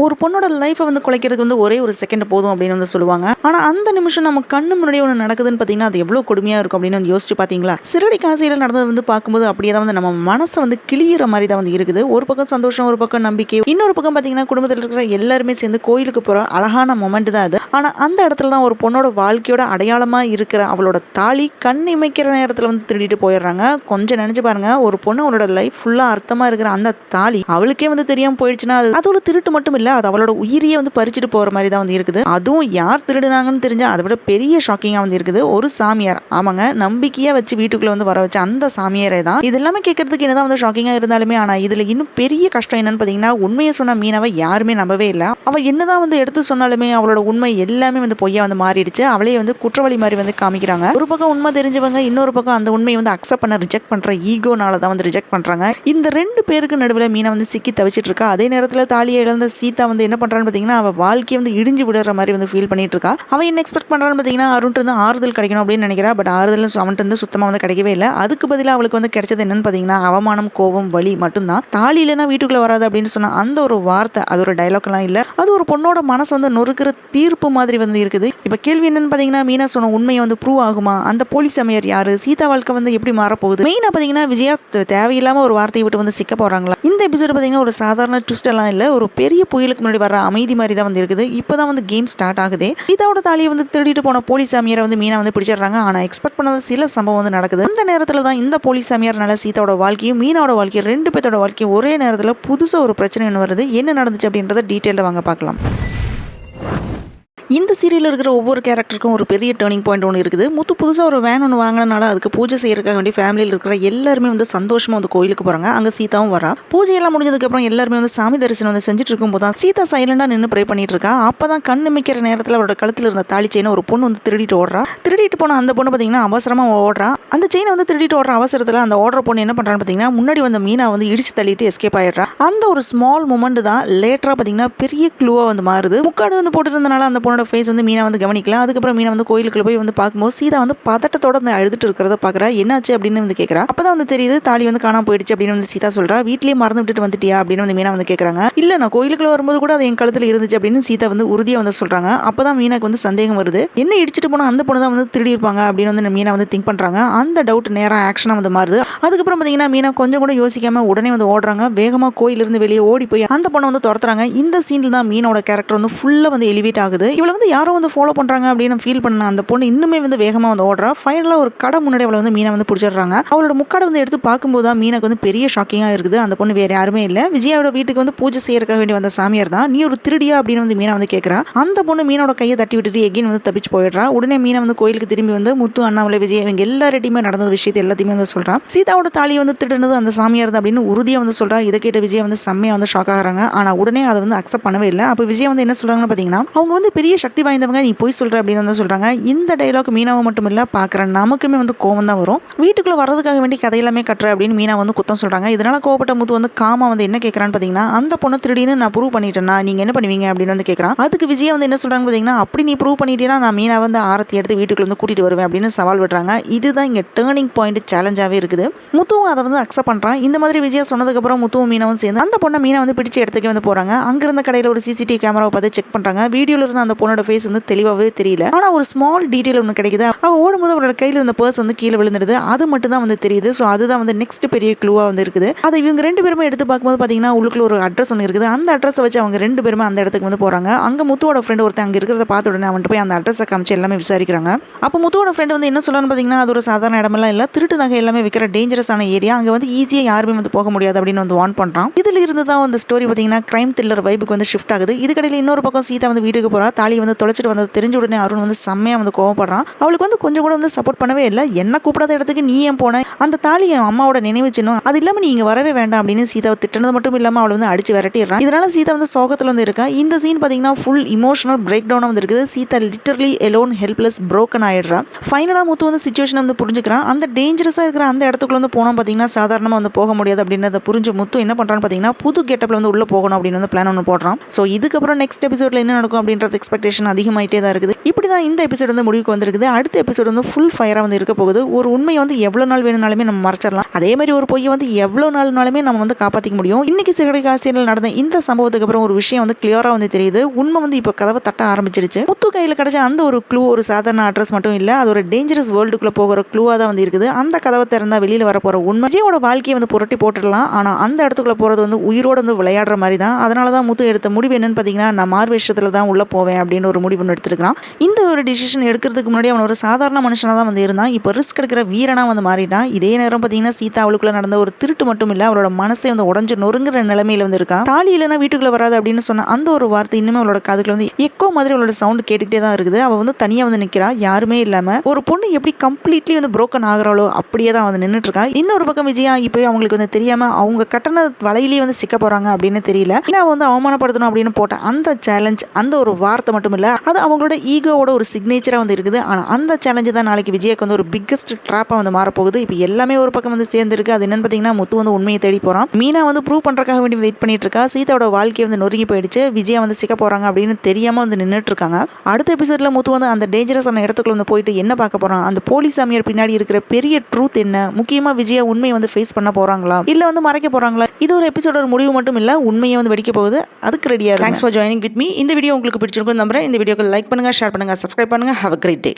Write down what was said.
ஒரு பொண்ணோட லைஃப்பை வந்து குலைக்கிறதுக்கு வந்து ஒரே ஒரு செகண்ட் போதும் அப்படின்னு வந்து சொல்லுவாங்க. ஆனா அந்த நிமிஷம் நம்ம கண்ணு முன்னாடி ஒன்று நடக்குதுன்னு பார்த்தீங்கன்னா அது எவ்வளோ கொடுமையா இருக்கும் அப்படின்னு வந்து யோசிச்சு பார்த்தீங்களா? சிறுடி காசியில் நடந்தது வந்து பார்க்கும்போது அப்படியே தான் வந்து நம்ம மனசை வந்து கிளியிற மாதிரி தான் வந்து இருக்குது. ஒரு பக்கம் சந்தோஷம், ஒரு பக்கம் நம்பிக்கை, இன்னொரு பக்கம் பார்த்தீங்கன்னா குடும்பத்தில் இருக்கிற எல்லாருமே சேர்ந்து கோயிலுக்கு போகிற அழகான மொமெண்ட் தான் அது. ஆனால் அந்த இடத்துல தான் ஒரு பொண்ணோட வாழ்க்கையோட அடையாளமாக இருக்கிற அவளோட தாலி கண் இமைக்கிற நேரத்தில் வந்து திருடிட்டு போயிடுறாங்க. கொஞ்சம் நினைச்சு பாருங்க, ஒரு பொண்ணு அவளோட லைஃப் ஃபுல்லாக அர்த்தமாக இருக்கிற அந்த தாலி அவளுக்கே வந்து தெரியாமல் போயிடுச்சுன்னா அது ஒரு திருட்டு மட்டும் இல்லை, அது அவளோட உயிரியே வந்து பறிச்சுட்டு போகிற மாதிரி தான் வந்து இருக்குது. அதுவும் யார் திருடுனாங்கன்னு தெரிஞ்சா அதை விட பெரிய ஷாக்கிங்காக வந்து இருக்குது. ஒரு சாமியார், ஆமாங்க, நம்பிக்கையாக வச்சு வீட்டுக்குள்ளே வந்து வர வச்ச அந்த சாமியாரே தான். இது எல்லாமே கேட்கறதுக்கு என்னதான் வந்து ஷாக்கிங்காக இருந்தாலுமே ஆனால் இதில் இன்னும் பெரிய கஷ்டம் என்னன்னு பார்த்தீங்கன்னா உண்மையை சொன்ன மீனாவை யாருமே நம்பவே இல்லை. அவள் என்னதான் வந்து எடுத்து சொன்னாலுமே அவளோட உண்மை எல்லாமே வந்து பொய்யா வந்து மாறிடுச்சு. அவளே வந்து குற்றவாளி மாதிரி வந்து காமிக்கிறாங்க. ஒரு பக்கம் உண்மை தெரிஞ்சவங்க, இன்னொரு பக்கம் அந்த உண்மையை வந்து அக்செப்ட் பண்ண ரிஜெக்ட் பண்ற ஈகோனால தான் வந்து ரிஜெக்ட் பண்றாங்க. இந்த ரெண்டு பேருக்கு நடுவில் மீனா வந்து சிக்கி தவிச்சிட்டு இருக்கா. அதே நேரத்தில் தாலியை இழந்த சீதா வந்து என்ன பண்றான்னு பார்த்தீங்கன்னா அவள் வாழ்க்கையை வந்து இடிஞ்சு விடுற மாதிரி வந்து ஃபீல் பண்ணிட்டு இருக்கா. அவன் என்ன எக்ஸ்பெக்ட் பண்றான்னு பார்த்தீங்கன்னா அருண்ட்டு வந்து ஆறுதல் கிடைக்கணும் அப்படின்னு நினைக்கிறா. பட் ஆறுதல் அவன்ட்டு வந்து சுத்தமாக வந்து கிடைக்கவே இல்லை. அதுக்கு பதிலாக அவளுக்கு வந்து கிடைச்சது என்னன்னு பார்த்தீங்கன்னா அவமானம், கோபம், வலி மட்டும்தான். தாலி இல்லைன்னா வீட்டுக்குள்ள வராது அப்படின்னு சொன்னா அந்த ஒரு வார்த்தை, அது ஒரு டைலாக் எல்லாம் இல்லை, அது ஒரு பொண்ணோட மனசு வந்து நொறுக்கிற தீர்ப்பு மாதிரி வந்து இருக்குது. இப்போ கேள்வி என்னன்னு பார்த்தீங்கன்னா மீனா சொன்ன உண்மையை வந்து ப்ரூவ் ஆகுமா? அந்த போலீஸ் அமையர் யாரு? சீதா வாழ்க்கை வந்து எப்படி மாறப்போகுது? மெயினாக பார்த்தீங்கன்னா விஜயா தேவையில்லாம ஒரு வார்த்தையை விட்டு வந்து சிக்க போறாங்களா? இந்த எபிசோட் பார்த்தீங்கன்னா ஒரு சாதாரண ட்விஸ்ட் எல்லாம் இல்லை, ஒரு பெரிய புயலுக்கு முன்னாடி வர அமைதி மாதிரி தான் வந்து இருக்குது. இப்போதான் வந்து கேம் ஸ்டார்ட் ஆகுது. சீதாவோட தாலியை வந்து திருடிட்டு போன போலீஸ் சாமியாரை வந்து மீனா வந்து பிடிச்சிடுறாங்க. ஆனால் எக்ஸ்பெக்ட் பண்ணாத சில சம்பவம் வந்து நடக்குது. அந்த நேரத்தில் தான் இந்த போலீஸ் சாமியார்னால சீதாவோட வாழ்க்கையும் மீனாவோட வாழ்க்கையும் ரெண்டு பேர்த்தோட வாழ்க்கையும் ஒரே நேரத்தில் புதுசாக ஒரு பிரச்சனை ஒன்று வருது. என்ன நடந்துச்சு அப்படின்றத டீட்டெயிலில் வாங்க பார்க்கலாம். இந்த சீரியலில் இருக்கிற ஒவ்வொரு கேரக்டருக்கும் ஒரு பெரிய டேர்னிங் பாயிண்ட் ஒன்று இருக்குது. புதுசாக ஒரு வேன் ஒன்று வாங்கினால அதுக்கு பூஜை செய்யறதுக்காக வேண்டி ஃபேமிலியில் இருக்கிற எல்லாருமே வந்து சந்தோஷமாக வந்து கோயிலுக்கு போகிறாங்க. அங்கே சீதாவும் வரா. பூஜையெல்லாம் முடிஞ்சதுக்கப்புறம் எல்லாருமே வந்து சாமி தரிசனம் வந்து செஞ்சுட்டு இருக்கும்போது தான் சீதா சைலண்டாக நின்று ப்ரே பண்ணிட்டு இருக்கா. அப்போ தான் கண் நிமிக்கிற நேரத்தில் அவரோட கழுத்தில் இருந்த தாலி செயினை ஒரு பொண்ணு வந்து திருடிட்டு ஓடுறா. திருடிட்டு போன அந்த பொண்ணு பார்த்தீங்கன்னா அவசரமாக ஓடுறா. அந்த செயினை வந்து திருடிட்டு ஓடுற அவசரத்தில் அந்த ஓடுற பொண்ணு என்ன பண்ணுறான்னு பார்த்தீங்கன்னா முன்னாடி வந்து மீனா வந்து இடிச்சு தள்ளிட்டு எஸ்கேப் ஆயிடுறா. அந்த ஒரு ஸ்மால் மூமெண்ட் தான் லேட்டராக பார்த்தீங்கன்னா பெரிய க்ளூவாக வந்து மாறுது. முக்காடு வந்து போட்டுருந்தனால அந்த பொண்ணோட ஃபேஸ் வந்து மீனா வந்து கவனிக்கலாம். அதுக்கப்புறம் மீனா வந்து கோயிலுக்குள்ள போய் வந்து பார்க்கும்போது சீதா வந்து பதட்டத்தோட வந்து அழுதுட்டு இருக்கிறத பார்க்குறா. என்னாச்சு அப்படின்னு வந்து கேட்குறா. அப்பதான் வந்து தெரியுது தாலி வந்து காணாம போயிடுச்சு அப்படின்னு வந்து சீதா சொல்றா. வீட்லயே மறந்து விட்டுட்டு வந்துட்டியா அப்படின்னு வந்து மீனா வந்து கேட்குறாங்க. இல்ல, நான் கோயிலுக்குள்ள வரும்போது கூட அது என் கழுத்துல இருந்துச்சு அப்படின்னு சீதா வந்து உறுதியா வந்து சொல்றாங்க. அப்பதான் மீனாக்கு வந்து சந்தேகம் வருது. என்ன இடிச்சிட்டு போனா அந்த பொண்ணு தான் வந்து திருடி இருப்பாங்க அப்படின்னு வந்து மீனா வந்து திங்க் பண்றாங்க. அந்த டவுட் நேரா ஆக்ஷனா வந்து மாறுது. அதுக்கப்புறம் பாத்தீங்கன்னா மீனா கொஞ்சம் கூட யோசிக்காம உடனே வந்து ஓடுறாங்க. வேகமா கோயிலிருந்து வெளியே ஓடி போய் அந்த பொண்ணை வந்து துரத்துறாங்க. இந்த சீன்ல தான் மீனோட கேரக்டர் வந்து ஃபுல்லா வந்து எலிவேட் ஆகுது. இவளை வந்து யாரோ வந்து ஃபாலோ பண்றாங்க அப்படின்னு ஃபீல் பண்ண அந்த பொண்ணு இன்னுமே வந்து வேகமா வந்து ஓடுறா. ஃபைனலா ஒரு கடை முன்னாடி அவளை வந்து மீனா வந்து பிடிச்சிடுறாங்க. அவளோட முக்காடை வந்து எடுத்து பார்க்கும்போது தான் மீனாக்கு வந்து பெரிய ஷாக்கிங்கா இருக்குது. அந்த பொண்ணு வேற யாருமே இல்ல, விஜயாவோட வீட்டுக்கு வந்து பூஜை செய்யறதுக்காக வேண்டி வந்த சாமியார் தான். நீ ஒரு திருடியா அப்படின்னு வந்து மீனா வந்து கேட்கறா. அந்த பொண்ணு மீனோட கையை தட்டி விட்டுட்டு எகைன் வந்து தப்பிச்சு போயிடுறா. உடனே மீனா வந்து கோயிலுக்கு திரும்பி வந்து முத்து, அண்ணாமலை, விஜய் இவங்க எல்லார்ட்டையுமே நடந்த விஷயத்தை எல்லாத்தையுமே வந்து சொல்றான். சீதாவோட தாலியை வந்து திருடுனது அந்த சாமியார் தான் அப்படின்னு உறுதியா வந்து சொல்றா. இதை கேட்ட விஜய் வந்து செம்மையா வந்து ஷாக் ஆகுறாங்க. ஆனா உடனே அதை வந்து அக்செப்ட் பண்ணவே இல்லை. அப்ப விஜய் வந்து என்ன சொல்றாங்கன்னு பாத்தீங்கன்னா அவங்க வந்து பெரிய சக்தி வாய்ந்தவங்க, நீ போய் சொல்ற அப்படின்னு வந்து சொல்றாங்க. இந்த டைலாக் மீனாவை மட்டும் இல்ல பார்க்குற நமக்குமே வந்து கோவம் தான் வரும். வீட்டுக்குள்ள வர்றதுக்காக வேண்டி கதையெல்லாமே கட்டுற அப்படின்னு மீனா வந்து குத்தம் சொல்றாங்க. இதனால கோவப்பட்ட முத்து வந்து காமா வந்து என்ன கேட்கறான்னு பாத்தீங்கன்னா அந்த பொண்ணு திருடின்னு நான் ப்ரூவ் பண்ணிட்டேன்னா நீங்க என்ன பண்ணுவீங்க அப்படின்னு வந்து கேட்கறான். அதுக்கு விஜய் வந்து என்ன சொல்றாங்க பாத்தீங்கன்னா அப்படி நீ ப்ரூவ் பண்ணிட்டீங்கன்னா நான் மீனா வந்து ஆரத்தி எடுத்து வீட்டுக்குள்ள வந்து கூட்டிட்டு வருவேன் அப்படின்னு சவால் விடுறாங்க. இதுதான் இங்க டேர்னிங் பாயிண்ட் சேலஞ்சாவே இருக்குது. முத்துவும் அதை வந்து அக்செப்ட் பண்றான். இந்த மாதிரி விஜய் சொன்னதுக்கு அப்புறம் முத்துவும் மீனாவும் சேர்ந்து அந்த பொண்ணை மீனா வந்து பிடிச்சி எடுத்துக்க வந்து போறாங்க. அங்கிருந்த கடையில ஒரு சிசிடிவி கேமராவை பார்த்து செக் பண்றாங்க. வீடியோல இருந்து அந்த பொண்ணோட ஃபேஸ் வந்து தெளிவாவே தெரியல. ஆனா ஒரு ஸ்மால் டீடைல் ஒன்று கிடைக்குது. அவ ஓடும்போது அவரோட கையில் இருந்த பர்ஸ் வந்து கீழே விழுந்துடுது. அது மட்டும் தான் வந்து தெரியுது. ஸோ அதுதான் வந்து நெக்ஸ்ட் பெரிய க்ளூவா வந்து இருக்குது. அதை இவங்க ரெண்டு பேருமே எடுத்து பார்க்கும்போது பார்த்தீங்கன்னா உள்ளுக்குள்ள ஒரு அட்ரஸ் ஒன்று இருக்குது. அந்த அட்ரஸை வச்சு அவங்க ரெண்டு பேருமே அந்த இடத்துக்கு வந்து போறாங்க. அங்க முத்துவோட ஃப்ரெண்ட் ஒருத்தன் அங்கே இருக்கிறத பார்த்த உடனே அவன்ட்டு போய் அந்த அட்ரஸை காமிச்சு எல்லாமே விசாரிக்கிறாங்க. அப்போ முத்துவோட ஃப்ரெண்ட் வந்து என்ன சொல்லணும்னு பார்த்தீங்கன்னா அது ஒரு சாதாரண இடமெல்லாம் இல்லை, திருட்டு நகை எல்லாமே விற்கிற டேஞ்சரஸான ஏரியா, அங்கே வந்து ஈஸியாக யாருமே வந்து போக முடியாது அப்படின்னு வந்து வார்ன் பண்றான். இதுல இருந்து தான் அந்த ஸ்டோரி பார்த்தீங்கன்னா கிரைம் த்ரில்லர் வைபுக்கு வந்து ஷிஃப்ட் ஆகுது. இதுக்கடையில் இன்னொரு பக்கம் சீதா வந்து வீட்டுக்கு போறா. தாலி வந்து தொலைச்சிட்டு வந்தது தெரிஞ்ச உடனே அருண் வந்து செம்மையா வந்து கோவப்படுறான். அவளுக்கு வந்து கொஞ்சம் கூட வந்து சப்போர்ட் பண்ணவே இல்லை. என்ன கூப்பிடாத இடத்துக்கு நீ ஏன் போன, அந்த தாலி என் அம்மாவோட நினைவு சின்னம், அது இல்லாம நீ இங்க வரவே வேண்டாம் அப்படின்னு சீதாவை திட்டினது மட்டும் இல்லாம அவளை வந்து அடிச்சு விரட்டிடுறான். இதனால சீதா வந்து சோகத்துல வந்து இருக்கா. இந்த சீன் பாத்தீங்கன்னா ஃபுல் இமோஷனல் பிரேக் டவுன் வந்து இருக்குது. Sita literally alone helpless broken ஆயிடுறா. ஃபைனலா முத்து வந்து சிச்சுவேஷன் வந்து புரிஞ்சுக்கிறான். அந்த டேஞ்சரஸா இருக்கிற அந்த இடத்துக்குள்ள வந்து போனோம் பாத்தீங்கன்னா சாதாரணமா வந்து போக முடியாது அப்படின்றத புரிஞ்சு முத்து என்ன பண்றான்னு பாத்தீங்கன்னா புது கெட்டப்ல வந்து உள்ள போகணும் அப்படின்னு வந்து பிளான் ஒன்று போடுறான். ஸோ இதுக்கப்புறம் நெக்ஸ்ட் எபிசோட்ல என்ன நடக்கும் அப்படின்றது எக்ஸ்பெக்டேஷன் அதிகமாயிட்டே தான் இருக்குது. இப்படி தான் இந்த எபிசோட் வந்து முடிவுக்கு வந்திருக்குது. அடுத்த எபிசோட் வந்து ஃபுல் ஃபயராக வந்து இருக்க போகுது. ஒரு உண்மை வந்து எவ்வளோ நாள் வேணும்னாலுமே நம்ம மறைச்சிடலாம். அதே மாதிரி ஒரு பொய்யை வந்து எவ்வளோ நாள்னாலுமே நம்ம வந்து காப்பாற்றிக்க முடியும். இன்னைக்கு சிகடைக்காசியில் நடந்த இந்த சம்பவத்துக்கு அப்புறம் ஒரு விஷயம் வந்து கிளியராக வந்து தெரியுது. உண்மை வந்து இப்போ கதவை தட்ட ஆரம்பிச்சிருச்சு. முத்து கையில் கிடைச்ச அந்த ஒரு க்ளூ ஒரு சாதாரண அட்ரஸ் மட்டும் இல்லை, அது ஒரு டேஞ்சரஸ் வேர்ல்டுக்குள்ள போகிற க்ளூவாக தான் வந்து இருக்குது. அந்த கதவை திறந்தா வெளியில் வர போகிற உண்மை விஜயோட வாழ்க்கையை வந்து புரட்டி போட்டுடலாம். ஆனால் அந்த இடத்துக்குள்ள போகிறது வந்து உயிரோடு வந்து விளையாடுற மாதிரி தான். அதனால தான் முத்து எடுத்த முடிவு என்னன்னு பார்த்தீங்கன்னா, நான் மார்வேஷத்தில் தான் உள்ள போவேன் அப்படின்னு ஒரு முடிவு எடுத்துருக்கான். இந்த ஒரு டிசிஷன் எடுக்கிறதுக்கு முன்னாடி அவன் ஒரு சாதாரண மனுஷனாக தான் வந்து இருந்தான். இப்போ ரிஸ்க் எடுக்கிற வீரனாக வந்து மாறிட்டான். இதே நேரம் பார்த்தீங்கன்னா சீதா அவளுக்குள்ள நடந்த ஒரு திருட்டு மட்டும் இல்லை, அவளோட மனசை வந்து உடஞ்சு நொறுங்குற நிலைமையில வந்து இருக்கான். தாலி இல்லைன்னா வீட்டுக்குள்ள வராது அப்படின்னு சொன்ன அந்த ஒரு வார்த்தை இன்னுமே அவளோட காதுக்குள்ள வந்து எக்கோ மாதிரி அவளோட சவுண்ட் கேட்டுக்கிட்டே தான் இருக்குது. அவள் வந்து தனியாக வந்து நிற்கிறா, யாருமே இல்லாமல். ஒரு பொண்ணு எப்படி கம்ப்ளீட்லி வந்து புரோக்கன் ஆகிறாளோ அப்படியே தான் வந்து நின்றுட்டு இருக்கா. இந்த ஒரு பக்கம் விஜயா இப்போ அவங்களுக்கு வந்து தெரியாம அவங்க கட்டண வலையிலேயே வந்து சிக்க போறாங்க அப்படின்னு தெரியல. ஏன்னா வந்து அவமானப்படுத்தணும் அப்படின்னு போட்ட அந்த சேலஞ்ச், அந்த ஒரு வார்த்தை மட்டும் இல்லை, அது அவங்களோட ஈகோவோட ஒரு சிக்னேச்சராக வந்து இருக்குது. ஆனால் அந்த சேலஞ்சு தான் நாளைக்கு விஜய்க்கு வந்து ஒரு பிக்கஸ்ட் ட்ராப்பாக வந்து மாறப்போகுது. இப்போ எல்லாமே ஒரு பக்கம் வந்து சேர்ந்துருக்கு. அது என்னன்னு பார்த்தீங்கன்னா, முத்து வந்து உண்மையை தேடி போகிறான். மீனா வந்து ப்ரூவ் பண்ணுறதுக்காக வேண்டி வெயிட் பண்ணிட்டு இருக்கா. சீதாவோட வாழ்க்கையை வந்து நொறுங்கி போயிடுச்சு. விஜயா வந்து சிக்க போகிறாங்க அப்படின்னு தெரியாமல் வந்து நின்றுட்டு இருக்காங்க. அடுத்த எபிசோட்ல முத்து வந்து அந்த டேஞ்சரஸான இடத்துக்குள்ள வந்து போயிட்டு என்ன பார்க்க போகிறான், அந்த போலீஸ் சாமியார் பின்னாடி இருக்கிற பெரிய ட்ரூத் என்ன, முக்கியமாக விஜயா உண்மையை வந்து ஃபேஸ் பண்ண போகிறாங்களா இல்லை வந்து மறைக்க போகிறாங்களா? இது ஒரு எபிசோட முடிவு மட்டும் இல்லை, உண்மையை வந்து வெடிக்க போகுது. அதுக்கு ரெடியாக இருக்கு. Thanks for joining with me. இந்த வீடியோ உங்களுக்கு பிடிச்சிருக்கும் நம்புறேன். இந்த வீடியோக்கு லைக் பண்ணுங்க, ஷேர் பண்ணுங்க, சப்ஸ்கிரைப் பண்ணுங்க. Have a great day.